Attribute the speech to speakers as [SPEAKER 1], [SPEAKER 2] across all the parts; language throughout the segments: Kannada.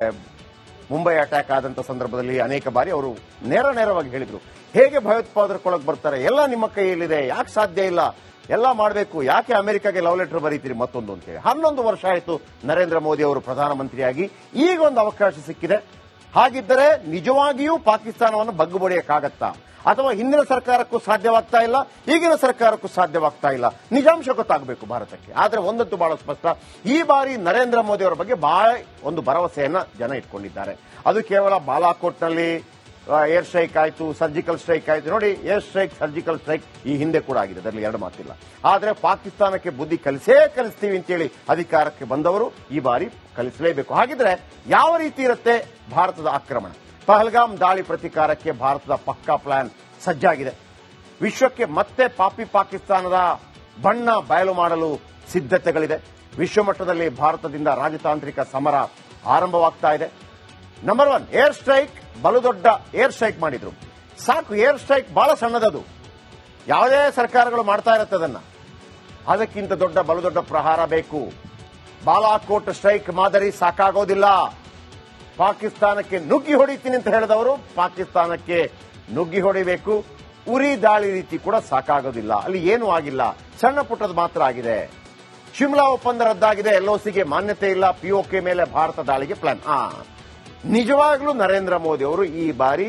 [SPEAKER 1] ಮುಂಬೈ ಅಟ್ಯಾಕ್ ಆದಂತ ಸಂದರ್ಭದಲ್ಲಿ ಅನೇಕ ಬಾರಿ ಅವರು ನೇರವಾಗಿ ಹೇಳಿದ್ರು, ಹೇಗೆ ಭಯೋತ್ಪಾದಕರೊಳಗೆ ಬರ್ತಾರೆ, ಎಲ್ಲ ನಿಮ್ಮ ಕೈಯಲ್ಲಿದೆ, ಯಾಕೆ ಸಾಧ್ಯ ಇಲ್ಲ, ಎಲ್ಲ ಮಾಡಬೇಕು, ಯಾಕೆ ಅಮೆರಿಕಾಗೆ ಲವ್ ಲೆಟರ್ ಬರೀತೀರಿ ಮತ್ತೊಂದು ಅಂತೇಳಿ. 11 ವರ್ಷ ಆಯಿತು ನರೇಂದ್ರ ಮೋದಿ ಅವರು ಪ್ರಧಾನಮಂತ್ರಿಯಾಗಿ, ಈಗ ಒಂದು ಅವಕಾಶ ಸಿಕ್ಕಿದೆ. ಹಾಗಿದ್ದರೆ ನಿಜವಾಗಿಯೂ ಪಾಕಿಸ್ತಾನವನ್ನು ಬಗ್ಗು ಬಡಿಯಕ್ಕಾಗತ್ತಾ, ಅಥವಾ ಹಿಂದಿನ ಸರ್ಕಾರಕ್ಕೂ ಸಾಧ್ಯವಾಗ್ತಾ ಇಲ್ಲ, ಈಗಿನ ಸರ್ಕಾರಕ್ಕೂ ಸಾಧ್ಯವಾಗ್ತಾ ಇಲ್ಲ, ನಿಜಾಂಶ ಗೊತ್ತಾಗಬೇಕು ಭಾರತಕ್ಕೆ. ಆದರೆ ಒಂದಂತೂ ಬಹಳ ಸ್ಪಷ್ಟ, ಈ ಬಾರಿ ನರೇಂದ್ರ ಮೋದಿ ಅವರ ಬಗ್ಗೆ ಬಹಳ ಒಂದು ಭರವಸೆಯನ್ನ ಜನ ಇಟ್ಕೊಂಡಿದ್ದಾರೆ. ಅದು ಕೇವಲ ಬಾಲಾಕೋಟ್ನಲ್ಲಿ ಏರ್ ಸ್ಟ್ರೈಕ್ ಆಯಿತು, ಸರ್ಜಿಕಲ್ ಸ್ಟ್ರೈಕ್ ಆಯಿತು. ನೋಡಿ, ಏರ್ ಸ್ಟ್ರೈಕ್, ಸರ್ಜಿಕಲ್ ಸ್ಟ್ರೈಕ್ ಈ ಹಿಂದೆ ಕೂಡ ಆಗಿದೆ, ಅದರಲ್ಲಿ ಎರಡು ಮಾತಿಲ್ಲ. ಆದರೆ ಪಾಕಿಸ್ತಾನಕ್ಕೆ ಬುದ್ಧಿ ಕಲಿಸ್ತೀವಿ ಅಂತೇಳಿ ಅಧಿಕಾರಕ್ಕೆ ಬಂದವರು ಈ ಬಾರಿ ಕಲಿಸಲೇಬೇಕು. ಹಾಗಿದ್ರೆ ಯಾವ ರೀತಿ ಇರುತ್ತೆ ಭಾರತದ ಆಕ್ರಮಣ? ಪಹಲ್ಗಾಮ್ ದಾಳಿ ಪ್ರತೀಕಾರಕ್ಕೆ ಭಾರತದ ಪಕ್ಕಾ ಪ್ಲಾನ್ ಸಜ್ಜಾಗಿದೆ. ವಿಶ್ವಕ್ಕೆ ಮತ್ತೆ ಪಾಕಿಸ್ತಾನದ ಬಣ್ಣ ಬಯಲು ಮಾಡಲು ಸಿದ್ಧತೆಗಳಿದೆ. ವಿಶ್ವಮಟ್ಟದಲ್ಲಿ ಭಾರತದಿಂದ ರಾಜತಾಂತ್ರಿಕ ಸಮರ ಆರಂಭವಾಗ್ತಾ ಇದೆ. ನಂಬರ್ 1 ಏರ್ ಸ್ಟ್ರೈಕ್, ಬಲು ದೊಡ್ಡ ಏರ್ ಸ್ಟ್ರೈಕ್ ಮಾಡಿದ್ರು. ಸಾಕು, ಏರ್ ಸ್ಟ್ರೈಕ್ ಬಹಳ ಸಣ್ಣದದು, ಯಾವುದೇ ಸರ್ಕಾರಗಳು ಮಾಡ್ತಾ ಇರುತ್ತೆ ಅದನ್ನ. ಅದಕ್ಕಿಂತ ಬಲು ದೊಡ್ಡ ಪ್ರಹಾರ ಬೇಕು. ಬಾಲಾಕೋಟ್ ಸ್ಟ್ರೈಕ್ ಮಾದರಿ ಸಾಕಾಗೋದಿಲ್ಲ. ಪಾಕಿಸ್ತಾನಕ್ಕೆ ನುಗ್ಗಿ ಹೊಡಿತೀನಿ ಅಂತ ಹೇಳಿದವರು ಪಾಕಿಸ್ತಾನಕ್ಕೆ ನುಗ್ಗಿ ಹೊಡಿಬೇಕು. ಉರಿ ದಾಳಿ ರೀತಿ ಕೂಡ ಸಾಕಾಗೋದಿಲ್ಲ. ಅಲ್ಲಿ ಏನೂ ಆಗಿಲ್ಲ, ಸಣ್ಣ ಪುಟ್ಟದ ಮಾತ್ರ ಆಗಿದೆ. ಶಿಮ್ಲಾ ಒಪ್ಪಂದ ರದ್ದಾಗಿದೆ, ಎಲ್ಒಸಿಗೆ ಮಾನ್ಯತೆ ಇಲ್ಲ, ಪಿಒಕೆ ಮೇಲೆ ಭಾರತ ದಾಳಿಗೆ ಪ್ಲಾನ್. ನಿಜವಾಗ್ಲೂ ನರೇಂದ್ರ ಮೋದಿ ಅವರು ಈ ಬಾರಿ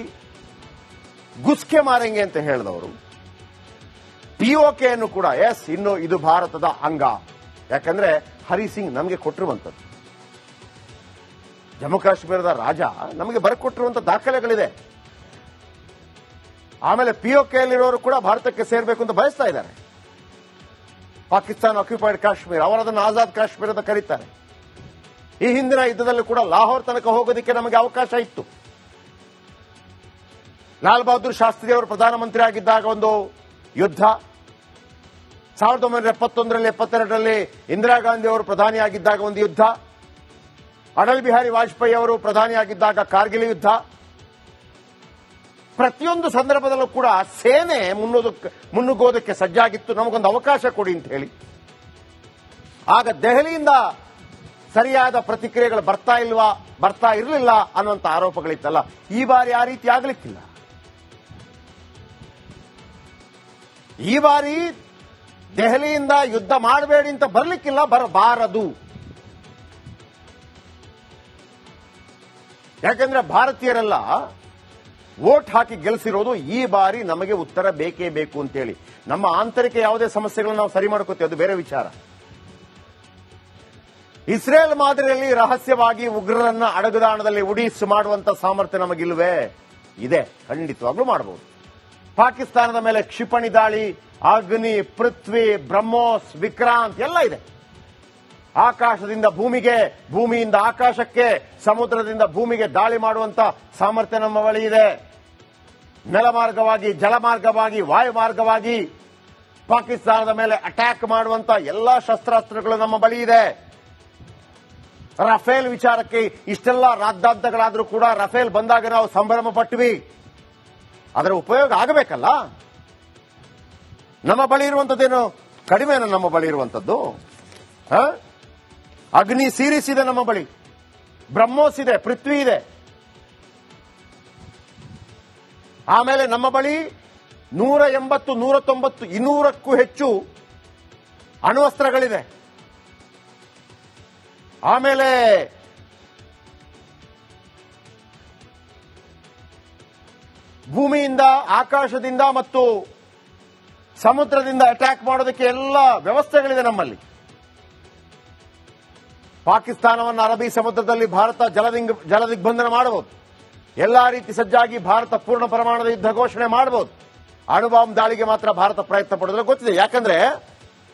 [SPEAKER 1] ಗುಸ್ಕೆ ಮಾರಂಗೆ ಅಂತ ಹೇಳಿದವರು. ಪಿಒಕೆಯನ್ನು ಕೂಡ ಇನ್ನು ಇದು ಭಾರತದ ಅಂಗ. ಯಾಕಂದ್ರೆ ಹರಿಸಿಂಗ್ ನಮಗೆ ಕೊಟ್ಟಿರುವಂತದ್ದು, ಜಮ್ಮು ಕಾಶ್ಮೀರದ ರಾಜ ನಮಗೆ ಬರಕೊಟ್ಟಿರುವಂತಹ ದಾಖಲೆಗಳಿದೆ. ಆಮೇಲೆ ಪಿಒಕೆಯಲ್ಲಿರೋರು ಕೂಡ ಭಾರತಕ್ಕೆ ಸೇರಬೇಕು ಅಂತ ಬಯಸ್ತಾ ಇದ್ದಾರೆ. ಪಾಕಿಸ್ತಾನ ಆಕ್ಯುಪೈಡ್ ಕಾಶ್ಮೀರ, ಅವರದನ್ನು ಆಜಾದ್ ಕಾಶ್ಮೀರ ಅಂತ ಕರೀತಾರೆ. ಈ ಹಿಂದಿನ ಯುದ್ಧದಲ್ಲಿ ಕೂಡ ಲಾಹೋರ್ ತನಕ ಹೋಗೋದಕ್ಕೆ ನಮಗೆ ಅವಕಾಶ ಇತ್ತು. ಲಾಲ್ ಬಹದ್ದೂರ್ ಶಾಸ್ತ್ರಿ ಅವರು ಪ್ರಧಾನಮಂತ್ರಿ ಆಗಿದ್ದಾಗ ಒಂದು ಯುದ್ಧ, 1971ರಲ್ಲಿ 72ರಲ್ಲಿ ಇಂದಿರಾ ಗಾಂಧಿ ಅವರು ಪ್ರಧಾನಿಯಾಗಿದ್ದಾಗ ಒಂದು ಯುದ್ಧ, ಅಟಲ್ ಬಿಹಾರಿ ವಾಜಪೇಯಿ ಅವರು ಪ್ರಧಾನಿಯಾಗಿದ್ದಾಗ ಕಾರ್ಗಿಲ್ ಯುದ್ಧ. ಪ್ರತಿಯೊಂದು ಸಂದರ್ಭದಲ್ಲೂ ಕೂಡ ಸೇನೆ ಮುನ್ನುಗ್ಗೋದಕ್ಕೆ ಸಜ್ಜಾಗಿತ್ತು, ನಮಗೊಂದು ಅವಕಾಶ ಕೊಡಿ ಅಂತ ಹೇಳಿ. ಆಗ ದೆಹಲಿಯಿಂದ ಸರಿಯಾದ ಪ್ರತಿಕ್ರಿಯೆಗಳು ಬರ್ತಾ ಇರಲಿಲ್ಲ ಅನ್ನುವಂಥ ಆರೋಪಗಳಿತ್ತಲ್ಲ. ಈ ಬಾರಿ ಆ ರೀತಿ ಆಗಲಿಕ್ಕಿಲ್ಲ. ಈ ಬಾರಿ ದೆಹಲಿಯಿಂದ ಯುದ್ಧ ಮಾಡಬೇಡಿ ಅಂತ ಬರಲಿಕ್ಕಿಲ್ಲ, ಬರಬಾರದು. ಯಾಕಂದ್ರೆ ಭಾರತೀಯರೆಲ್ಲ ವೋಟ್ ಹಾಕಿ ಗೆಲ್ಲಿಸಿರೋದು ಈ ಬಾರಿ ನಮಗೆ ಉತ್ತರ ಬೇಕೇ ಬೇಕು ಅಂತೇಳಿ. ನಮ್ಮ ಆಂತರಿಕ ಯಾವುದೇ ಸಮಸ್ಯೆಗಳನ್ನು ನಾವು ಸರಿ ಮಾಡ್ಕೋತೀವಿ, ಅದು ಬೇರೆ ವಿಚಾರ. ಇಸ್ರೇಲ್ ಮಾದರಿಯಲ್ಲಿ ರಹಸ್ಯವಾಗಿ ಉಗ್ರರನ್ನ ಅಡಗುದಾಣದಲ್ಲಿ ಉಡೀಸ್ ಮಾಡುವಂತ ಸಾಮರ್ಥ್ಯ ನಮಗಿಲ್ವೇ? ಇದೆ, ಖಂಡಿತವಾಗ್ಲೂ ಮಾಡಬಹುದು. ಪಾಕಿಸ್ತಾನದ ಮೇಲೆ ಕ್ಷಿಪಣಿ ದಾಳಿ, ಅಗ್ನಿ, ಪೃಥ್ವಿ, ಬ್ರಹ್ಮೋಸ್, ವಿಕ್ರಾಂತ್ ಎಲ್ಲ ಇದೆ. ಆಕಾಶದಿಂದ ಭೂಮಿಗೆ, ಭೂಮಿಯಿಂದ ಆಕಾಶಕ್ಕೆ, ಸಮುದ್ರದಿಂದ ಭೂಮಿಗೆ ದಾಳಿ ಮಾಡುವಂತ ಸಾಮರ್ಥ್ಯ ನಮ್ಮ ಬಳಿ ಇದೆ. ನೆಲಮಾರ್ಗವಾಗಿ, ಜಲಮಾರ್ಗವಾಗಿ, ವಾಯುಮಾರ್ಗವಾಗಿ ಪಾಕಿಸ್ತಾನದ ಮೇಲೆ ಅಟ್ಯಾಕ್ ಮಾಡುವಂತ ಎಲ್ಲಾ ಶಸ್ತ್ರಾಸ್ತ್ರಗಳು ನಮ್ಮ ಬಳಿ ಇದೆ. ರಫೇಲ್ ವಿಚಾರಕ್ಕೆ ಇಷ್ಟೆಲ್ಲ ರಾದ್ದಾಂತಗಳಾದರೂ ಕೂಡ ರಫೇಲ್ ಬಂದಾಗ ನಾವು ಸಂಭ್ರಮ ಪಟ್ವಿ. ಅದರ ಉಪಯೋಗ ಆಗಬೇಕಲ್ಲ. ನಮ್ಮ ಬಳಿ ಇರುವಂತದ್ದೇನು ಕಡಿಮೆನ? ನಮ್ಮ ಬಳಿ ಇರುವಂತದ್ದು ಅಗ್ನಿ ಸೀರೀಸ್ ಇದೆ ನಮ್ಮ ಬಳಿ, ಬ್ರಹ್ಮೋಸ್ ಇದೆ, ಪೃಥ್ವಿ ಇದೆ. ಆಮೇಲೆ ನಮ್ಮ ಬಳಿ 180, 190, 200ಕ್ಕೂ ಹೆಚ್ಚು ಅಣ್ವಸ್ತ್ರಗಳಿದೆ. ಆಮೇಲೆ ಭೂಮಿಯಿಂದ, ಆಕಾಶದಿಂದ ಮತ್ತು ಸಮುದ್ರದಿಂದ ಅಟ್ಯಾಕ್ ಮಾಡೋದಕ್ಕೆ ಎಲ್ಲ ವ್ಯವಸ್ಥೆಗಳಿದೆ ನಮ್ಮಲ್ಲಿ. ಪಾಕಿಸ್ತಾನವನ್ನು ಅರಬ್ಬಿ ಸಮುದ್ರದಲ್ಲಿ ಭಾರತ ಜಲದಿಗ್ಬಂಧನ ಮಾಡಬಹುದು. ಎಲ್ಲಾ ರೀತಿ ಸಜ್ಜಾಗಿ ಭಾರತ ಪೂರ್ಣ ಪ್ರಮಾಣದ ಯುದ್ಧ ಘೋಷಣೆ ಮಾಡಬಹುದು. ಅಣುಬಾಂಬ್ ದಾಳಿಗೆ ಮಾತ್ರ ಭಾರತ ಪ್ರಯತ್ನ ಪಡೋದ್ರೆ ಗೊತ್ತಿದೆ. ಯಾಕಂದ್ರೆ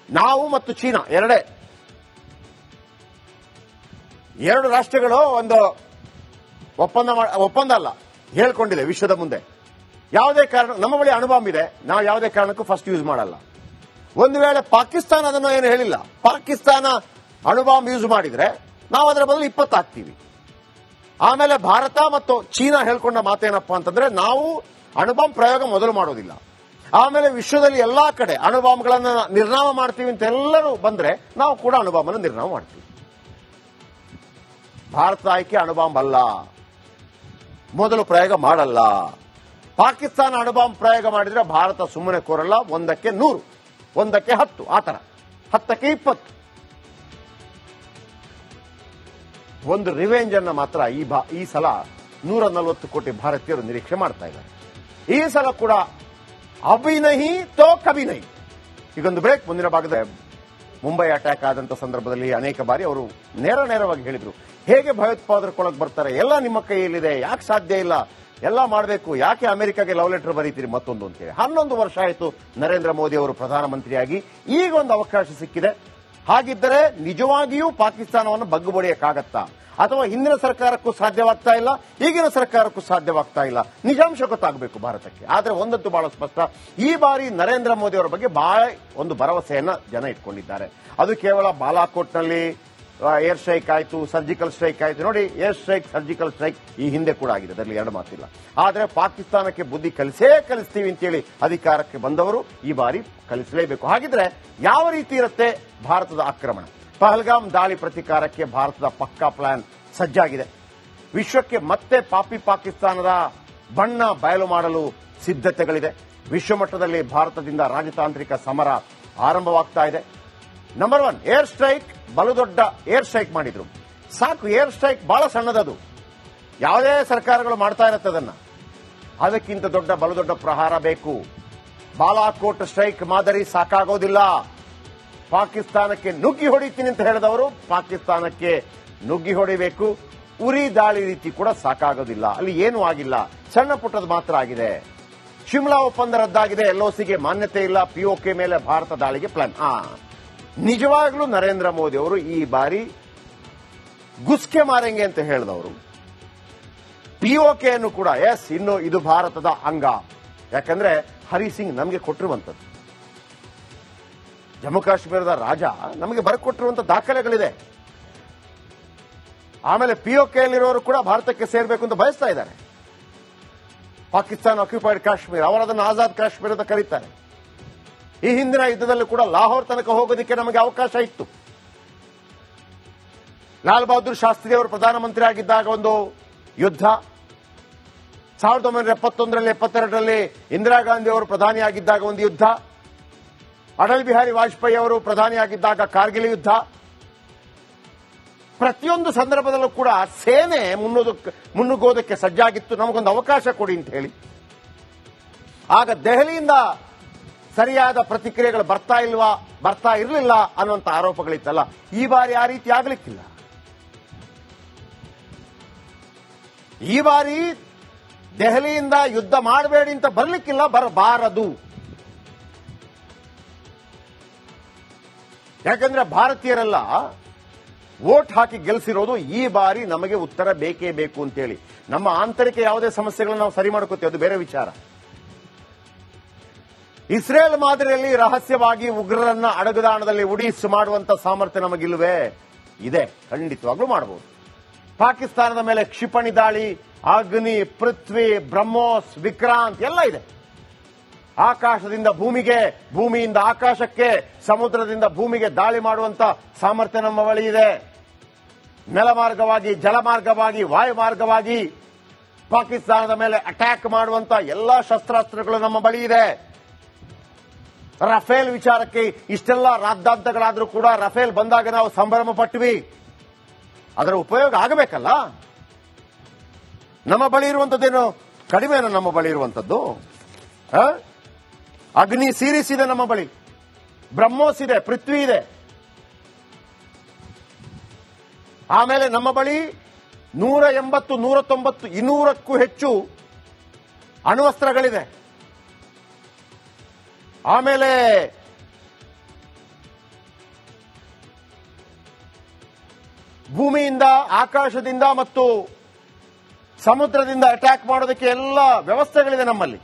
[SPEAKER 1] ನಾವು ಮತ್ತು ಚೀನಾ ಎರಡು ರಾಷ್ಟ್ರಗಳು ಒಂದು ಒಪ್ಪಂದ ಅಲ್ಲ ಹೇಳ್ಕೊಂಡಿದೆ ವಿಶ್ವದ ಮುಂದೆ. ಯಾವುದೇ ಕಾರಣ ನಮ್ಮ ಬಳಿ ಅಣುಬಾಂಬ್ ಇದೆ, ನಾವು ಯಾವುದೇ ಕಾರಣಕ್ಕೂ ಫಸ್ಟ್ ಯೂಸ್ ಮಾಡಲ್ಲ. ಒಂದು ವೇಳೆ ಪಾಕಿಸ್ತಾನ ಅದನ್ನು ಏನು ಹೇಳಿಲ್ಲ, ಪಾಕಿಸ್ತಾನ ಅಣುಬಾಂಬ್ ಯೂಸ್ ಮಾಡಿದ್ರೆ ನಾವು ಅದರ ಬದಲು 20 ಹಾಕ್ತೀವಿ. ಆಮೇಲೆ ಭಾರತ ಮತ್ತು ಚೀನಾ ಹೇಳ್ಕೊಂಡ ಮಾತೇನಪ್ಪ ಅಂತಂದ್ರೆ, ನಾವು ಅಣುಬಾಂಬ್ ಪ್ರಯೋಗ ಮೊದಲು ಮಾಡೋದಿಲ್ಲ, ಆಮೇಲೆ ವಿಶ್ವದಲ್ಲಿ ಎಲ್ಲಾ ಕಡೆ ಅಣುಬಾಂಬ್ಗಳನ್ನು ನಿರ್ನಾಮ ಮಾಡ್ತೀವಿ ಅಂತ ಎಲ್ಲರೂ ಬಂದ್ರೆ ನಾವು ಕೂಡ ಅಣುಬಾಂಬನ್ನು ನಿರ್ನಾಮ ಮಾಡ್ತೀವಿ. ಭಾರತದ ಆಯ್ಕೆ ಅಣುಬಾಂಬ್ ಅಲ್ಲ, ಮೊದಲು ಪ್ರಯೋಗ ಮಾಡಲ್ಲ. ಪಾಕಿಸ್ತಾನ ಅಣುಬಾಂಬ್ ಪ್ರಯೋಗ ಮಾಡಿದ್ರೆ ಭಾರತ ಸುಮ್ಮನೆ ಕೋರಲ್ಲ. 1ಕ್ಕೆ 100, 1ಕ್ಕೆ 10, ಆ ತರ 10ಕ್ಕೆ 20. ಒಂದು ರಿವೆಂಜ್ ಅನ್ನ ಮಾತ್ರ ಈ ಸಲ 140 ಕೋಟಿ ಭಾರತೀಯರು ನಿರೀಕ್ಷೆ ಮಾಡ್ತಾ ಇದ್ದಾರೆ. ಈ ಸಲ ಕೂಡ ಅಭಿನಹಿ ತೋ ಕಭಿನಹಿ. ಈಗೊಂದು ಬ್ರೇಕ್. ಮುಂದಿನ ಭಾಗದಲ್ಲಿ ಮುಂಬೈ ಅಟ್ಯಾಕ್ ಆದಂತ ಸಂದರ್ಭದಲ್ಲಿ ಅನೇಕ ಬಾರಿ ಅವರು ನೇರವಾಗಿ ಹೇಳಿದ್ರು, ಹೇಗೆ ಭಯೋತ್ಪಾದಕರೊಳಗೆ ಬರ್ತಾರೆ, ಎಲ್ಲ ನಿಮ್ಮ ಕೈಯಲ್ಲಿದೆ, ಯಾಕೆ ಸಾಧ್ಯ ಇಲ್ಲ, ಎಲ್ಲ ಮಾಡಬೇಕು, ಯಾಕೆ ಅಮೆರಿಕಾಗೆ ಲವ್ ಲೆಟರ್ ಬರೀತೀರಿ ಮತ್ತೊಂದು ಅಂತೇಳಿ. 11 ವರ್ಷ ಆಯಿತು ನರೇಂದ್ರ ಮೋದಿ ಅವರು ಪ್ರಧಾನಮಂತ್ರಿಯಾಗಿ. ಈಗ ಒಂದು ಅವಕಾಶ ಸಿಕ್ಕಿದೆ. ಹಾಗಿದ್ದರೆ ನಿಜವಾಗಿಯೂ ಪಾಕಿಸ್ತಾನವನ್ನು ಬಗ್ಗು ಬಡಿಯಕ್ಕಾಗತ್ತಾ, ಅಥವಾ ಹಿಂದಿನ ಸರ್ಕಾರಕ್ಕೂ ಸಾಧ್ಯವಾಗ್ತಾ ಇಲ್ಲ, ಈಗಿನ ಸರ್ಕಾರಕ್ಕೂ ಸಾಧ್ಯವಾಗ್ತಾ ಇಲ್ಲ? ನಿಜಾಂಶ ಗೊತ್ತಾಗಬೇಕು ಭಾರತಕ್ಕೆ. ಆದರೆ ಒಂದಂತೂ ಬಹಳ ಸ್ಪಷ್ಟ, ಈ ಬಾರಿ ನರೇಂದ್ರ ಮೋದಿ ಅವರ ಬಗ್ಗೆ ಬಹಳ ಒಂದು ಭರವಸೆಯನ್ನ ಜನ ಇಟ್ಕೊಂಡಿದ್ದಾರೆ. ಅದು ಕೇವಲ ಬಾಲಾಕೋಟ್ನಲ್ಲಿ ಏರ್ ಸ್ಟ್ರೈಕ್ ಆಯಿತು, ಸರ್ಜಿಕಲ್ ಸ್ಟ್ರೈಕ್ ಆಯಿತು. ನೋಡಿ, ಏರ್ ಸ್ಟ್ರೈಕ್, ಸರ್ಜಿಕಲ್ ಸ್ಟ್ರೈಕ್ ಈ ಹಿಂದೆ ಕೂಡ ಆಗಿದೆ, ಅದರಲ್ಲಿ ಎರಡು ಮಾತಿಲ್ಲ. ಆದರೆ ಪಾಕಿಸ್ತಾನಕ್ಕೆ ಬುದ್ಧಿ ಕಲಿಸ್ತೀವಿ ಅಂತೇಳಿ ಅಧಿಕಾರಕ್ಕೆ ಬಂದವರು ಈ ಬಾರಿ ಕಲಿಸಲೇಬೇಕು. ಹಾಗಿದ್ರೆ ಯಾವ ರೀತಿ ಇರುತ್ತೆ ಭಾರತದ ಆಕ್ರಮಣ? ಪಹಲ್ಗಾಮ್ ದಾಳಿ ಪ್ರತೀಕಾರಕ್ಕೆ ಭಾರತದ ಪಕ್ಕಾ ಪ್ಲಾನ್ ಸಜ್ಜಾಗಿದೆ. ವಿಶ್ವಕ್ಕೆ ಮತ್ತೆ ಪಾಕಿಸ್ತಾನದ ಬಣ್ಣ ಬಯಲು ಮಾಡಲು ಸಿದ್ಧತೆಗಳಿದೆ. ವಿಶ್ವಮಟ್ಟದಲ್ಲಿ ಭಾರತದಿಂದ ರಾಜತಾಂತ್ರಿಕ ಸಮರ ಆರಂಭವಾಗ್ತಾ ಇದೆ. Number 1 air strike. ಬಲು ದೊಡ್ಡ ಏರ್ ಸ್ಟ್ರೈಕ್ ಮಾಡಿದ್ರು. ಸಾಕು, ಏರ್ ಸ್ಟ್ರೈಕ್ ಬಹಳ ಸಣ್ಣದದು, ಯಾವುದೇ ಸರ್ಕಾರಗಳು ಮಾಡ್ತಾ ಇರುತ್ತೆ ಅದನ್ನ. ಅದಕ್ಕಿಂತ ಬಲು ದೊಡ್ಡ ಪ್ರಹಾರ ಬೇಕು. ಬಾಲಾಕೋಟ್ ಸ್ಟ್ರೈಕ್ ಮಾದರಿ ಸಾಕಾಗೋದಿಲ್ಲ. ಪಾಕಿಸ್ತಾನಕ್ಕೆ ನುಗ್ಗಿ ಹೊಡಿತೀನಿ ಅಂತ ಹೇಳಿದವರು ಪಾಕಿಸ್ತಾನಕ್ಕೆ ನುಗ್ಗಿ ಹೊಡಿಬೇಕು. ಉರಿ ದಾಳಿ ರೀತಿ ಕೂಡ ಸಾಕಾಗೋದಿಲ್ಲ. ಅಲ್ಲಿ ಏನೂ ಆಗಿಲ್ಲ, ಸಣ್ಣ ಪುಟ್ಟದ ಮಾತ್ರ ಆಗಿದೆ. ಶಿಮ್ಲಾ ಒಪ್ಪಂದ ರದ್ದಾಗಿದೆ, ಎಲ್ಒಸಿಗೆ ಮಾನ್ಯತೆ ಇಲ್ಲ, ಪಿಒಕೆ ಮೇಲೆ ಭಾರತ ದಾಳಿಗೆ ಪ್ಲಾನ್. ನಿಜವಾಗ್ಲೂ ನರೇಂದ್ರ ಮೋದಿ ಅವರು ಈ ಬಾರಿ ಗುಸ್ಕೆ ಮಾರೆಂಗೆ ಅಂತ ಹೇಳಿದವರು. ಪಿಒಕೆಯನ್ನು ಕೂಡ ಇನ್ನು ಇದು ಭಾರತದ ಅಂಗ. ಯಾಕಂದ್ರೆ ಹರಿಸಿಂಗ್ ನಮಗೆ ಕೊಟ್ಟಿರುವಂತದ್ದು, ಜಮ್ಮು ಕಾಶ್ಮೀರದ ರಾಜ ನಮಗೆ ಬರಕೊಟ್ಟಿರುವಂತ ದಾಖಲೆಗಳಿದೆ. ಆಮೇಲೆ ಪಿಒಕೆಯಲ್ಲಿರೋರು ಕೂಡ ಭಾರತಕ್ಕೆ ಸೇರಬೇಕು ಅಂತ ಬಯಸ್ತಾ ಇದ್ದಾರೆ. ಪಾಕಿಸ್ತಾನ ಆಕ್ಯುಪೈಡ್ ಕಾಶ್ಮೀರ, ಅವರದನ್ನು ಆಜಾದ್ ಕಾಶ್ಮೀರ ಅಂತ ಕರೀತಾರೆ. ಈ ಹಿಂದಿನ ಯುದ್ಧದಲ್ಲೂ ಕೂಡ ಲಾಹೋರ್ ತನಕ ಹೋಗೋದಕ್ಕೆ ನಮಗೆ ಅವಕಾಶ ಇತ್ತು. ಲಾಲ್ ಬಹದ್ದೂರ್ ಶಾಸ್ತ್ರಿ ಅವರು ಪ್ರಧಾನಮಂತ್ರಿ ಆಗಿದ್ದಾಗ ಒಂದು ಯುದ್ಧ, 1971ರಲ್ಲಿ 72ರಲ್ಲಿ ಇಂದಿರಾ ಗಾಂಧಿ ಅವರು ಪ್ರಧಾನಿಯಾಗಿದ್ದಾಗ ಒಂದು ಯುದ್ಧ, ಅಟಲ್ ಬಿಹಾರಿ ವಾಜಪೇಯಿ ಅವರು ಪ್ರಧಾನಿಯಾಗಿದ್ದಾಗ ಕಾರ್ಗಿಲ್ ಯುದ್ಧ. ಪ್ರತಿಯೊಂದು ಸಂದರ್ಭದಲ್ಲೂ ಕೂಡ ಸೇನೆ ಮುನ್ನುಗ್ಗೋದಕ್ಕೆ ಸಜ್ಜಾಗಿತ್ತು. ನಮಗೊಂದು ಅವಕಾಶ ಕೊಡಿ ಅಂತ ಹೇಳಿ. ಆಗ ದೆಹಲಿಯಿಂದ ಸರಿಯಾದ ಪ್ರತಿಕ್ರಿಯೆಗಳು ಬರ್ತಾ ಇರಲಿಲ್ಲ ಅನ್ನುವಂಥ ಆರೋಪಗಳಿತ್ತಲ್ಲ. ಈ ಬಾರಿ ಆ ರೀತಿ ಆಗ್ಲಿಕ್ಕಿಲ್ಲ. ಈ ಬಾರಿ ದೆಹಲಿಯಿಂದ ಯುದ್ಧ ಮಾಡಬೇಡಿ ಅಂತ ಬರ್ಲಿಕ್ಕಿಲ್ಲ, ಬರಬಾರದು. ಯಾಕಂದ್ರೆ ಭಾರತೀಯರೆಲ್ಲ ವೋಟ್ ಹಾಕಿ ಗೆಲ್ಲಿಸಿರೋದು ಈ ಬಾರಿ ನಮಗೆ ಉತ್ತರ ಬೇಕೇ ಬೇಕು ಅಂತೇಳಿ. ನಮ್ಮ ಆಂತರಿಕ ಯಾವುದೇ ಸಮಸ್ಯೆಗಳನ್ನು ನಾವು ಸರಿ ಮಾಡ್ಕೋತೀವಿ, ಅದು ಬೇರೆ ವಿಚಾರ. ಇಸ್ರೇಲ್ ಮಾದರಿಯಲ್ಲಿ ರಹಸ್ಯವಾಗಿ ಉಗ್ರರನ್ನ ಅಡಗುದಾಣದಲ್ಲಿ ಉಡೀಸ್ ಮಾಡುವಂತ ಸಾಮರ್ಥ್ಯ ನಮಗಿಲ್ವೇ? ಇದೆ, ಖಂಡಿತವಾಗ್ಲೂ ಮಾಡಬಹುದು. ಪಾಕಿಸ್ತಾನದ ಮೇಲೆ ಕ್ಷಿಪಣಿ ದಾಳಿ, ಅಗ್ನಿ, ಪೃಥ್ವಿ, ಬ್ರಹ್ಮೋಸ್, ವಿಕ್ರಾಂತ್ ಎಲ್ಲ ಇದೆ. ಆಕಾಶದಿಂದ ಭೂಮಿಗೆ, ಭೂಮಿಯಿಂದ ಆಕಾಶಕ್ಕೆ, ಸಮುದ್ರದಿಂದ ಭೂಮಿಗೆ ದಾಳಿ ಮಾಡುವಂತ ಸಾಮರ್ಥ್ಯ ನಮ್ಮ ಬಳಿ ಇದೆ. ನೆಲಮಾರ್ಗವಾಗಿ, ಜಲಮಾರ್ಗವಾಗಿ, ವಾಯುಮಾರ್ಗವಾಗಿ ಪಾಕಿಸ್ತಾನದ ಮೇಲೆ ಅಟ್ಯಾಕ್ ಮಾಡುವಂತ ಎಲ್ಲಾ ಶಸ್ತ್ರಾಸ್ತ್ರಗಳು ನಮ್ಮ ಬಳಿ ಇದೆ. ರಫೇಲ್ ವಿಚಾರಕ್ಕೆ ಇಷ್ಟೆಲ್ಲ ರಾದ್ದಾಂತಗಳಾದ್ರೂ ಕೂಡ ರಫೇಲ್ ಬಂದಾಗ ನಾವು ಸಂಭ್ರಮ ಪಟ್ವಿ. ಅದರ ಉಪಯೋಗ ಆಗಬೇಕಲ್ಲ. ನಮ್ಮ ಬಳಿ ಇರುವಂತದ್ದೇನು ಕಡಿಮೆನೋ? ನಮ್ಮ ಬಳಿ ಇರುವಂತದ್ದು ಅಗ್ನಿ ಸೀರೀಸ್ ಇದೆ ನಮ್ಮ ಬಳಿ, ಬ್ರಹ್ಮೋಸ್ ಇದೆ, ಪೃಥ್ವಿ ಇದೆ. ಆಮೇಲೆ ನಮ್ಮ ಬಳಿ 180, 190, 200ಕ್ಕೂ ಹೆಚ್ಚು ಅಣ್ವಸ್ತ್ರಗಳಿದೆ. ಆಮೇಲೆ ಭೂಮಿಯಿಂದ, ಆಕಾಶದಿಂದ ಮತ್ತು ಸಮುದ್ರದಿಂದ ಅಟ್ಯಾಕ್ ಮಾಡೋದಕ್ಕೆ ಎಲ್ಲ ವ್ಯವಸ್ಥೆಗಳಿದೆ ನಮ್ಮಲ್ಲಿ.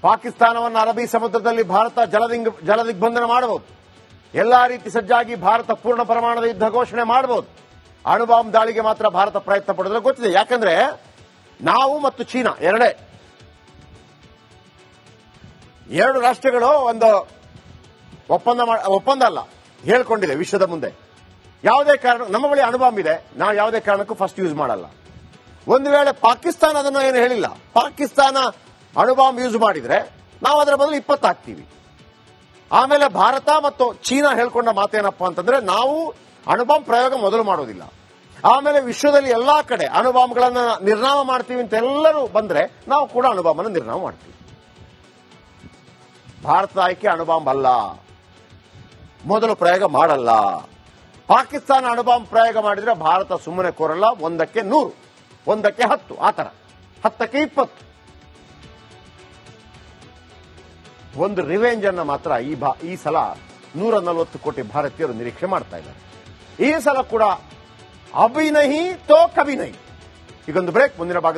[SPEAKER 1] ಪಾಕಿಸ್ತಾನವನ್ನು ಅರಬ್ಬಿ ಸಮುದ್ರದಲ್ಲಿ ಭಾರತ ಜಲದಿಗ್ಬಂಧನ ಮಾಡಬಹುದು. ಎಲ್ಲಾ ರೀತಿ ಸಜ್ಜಾಗಿ ಭಾರತ ಪೂರ್ಣ ಪ್ರಮಾಣದ ಯುದ್ಧ ಘೋಷಣೆ ಮಾಡಬಹುದು. ಅಣುಬಾಂಬ್ ದಾಳಿಗೆ ಮಾತ್ರ ಭಾರತ ಪ್ರಯತ್ನ ಪಡೋದ್ರೆ ಗೊತ್ತಿದೆ. ಯಾಕಂದ್ರೆ ನಾವು ಮತ್ತು ಚೀನಾ ಎರಡು ರಾಷ್ಟ್ರಗಳು ಒಂದು ಒಪ್ಪಂದ ಅಲ್ಲ ಹೇಳ್ಕೊಂಡಿದೆ ವಿಶ್ವದ ಮುಂದೆ. ಯಾವುದೇ ಕಾರಣ ನಮ್ಮ ಬಳಿ ಅಣುಬಾಂಬ್ ಇದೆ, ನಾವು ಯಾವುದೇ ಕಾರಣಕ್ಕೂ ಫಸ್ಟ್ ಯೂಸ್ ಮಾಡಲ್ಲ. ಒಂದು ವೇಳೆ ಪಾಕಿಸ್ತಾನ ಅದನ್ನು ಏನು ಹೇಳಿಲ್ಲ, ಪಾಕಿಸ್ತಾನ ಅಣುಬಾಂಬ್ ಯೂಸ್ ಮಾಡಿದ್ರೆ ನಾವು ಅದರ ಬದಲು 20 ಹಾಕ್ತೀವಿ. ಆಮೇಲೆ ಭಾರತ ಮತ್ತು ಚೀನಾ ಹೇಳ್ಕೊಂಡ ಮಾತೇನಪ್ಪ ಅಂತಂದ್ರೆ ನಾವು ಅಣುಬಾಂಬ್ ಪ್ರಯೋಗ ಮೊದಲು ಮಾಡೋದಿಲ್ಲ, ಆಮೇಲೆ ವಿಶ್ವದಲ್ಲಿ ಎಲ್ಲಾ ಕಡೆ ಅಣುಬಾಂಬ್ಗಳನ್ನ ನಿರ್ನಾಮ ಮಾಡ್ತೀವಿ ಅಂತ ಎಲ್ಲರೂ ಬಂದ್ರೆ ನಾವು ಕೂಡ ಅಣುಬಾಂಬ್ ಅನ್ನು ನಿರ್ನಾಮ ಮಾಡ್ತೀವಿ. ಭಾರತದ ಆಯ್ಕೆ ಅಣುಬಾಂಬ್ ಅಲ್ಲ, ಮೊದಲು ಪ್ರಯೋಗ ಮಾಡಲ್ಲ. ಪಾಕಿಸ್ತಾನ ಅಣುಬಾಂಬ್ ಪ್ರಯೋಗ ಮಾಡಿದ್ರೆ ಭಾರತ ಸುಮ್ಮನೆ ಕೋರಲ್ಲ. 1ಕ್ಕೆ 100, 1ಕ್ಕೆ 10, ಆ ತರ 10ಕ್ಕೆ 20. ಒಂದು ರಿವೆಂಜ್ ಅನ್ನ ಮಾತ್ರ ಈ ಸಲ 140 ಕೋಟಿ ಭಾರತೀಯರು ನಿರೀಕ್ಷೆ ಮಾಡ್ತಾ ಇದ್ದಾರೆ. ಈ ಸಲ ಕೂಡ ಅಭಿ ನಹಿ ತೋ ಕಭಿ ನಹಿ. ಈಗೊಂದು ಬ್ರೇಕ್, ಮುಂದಿನ ಭಾಗ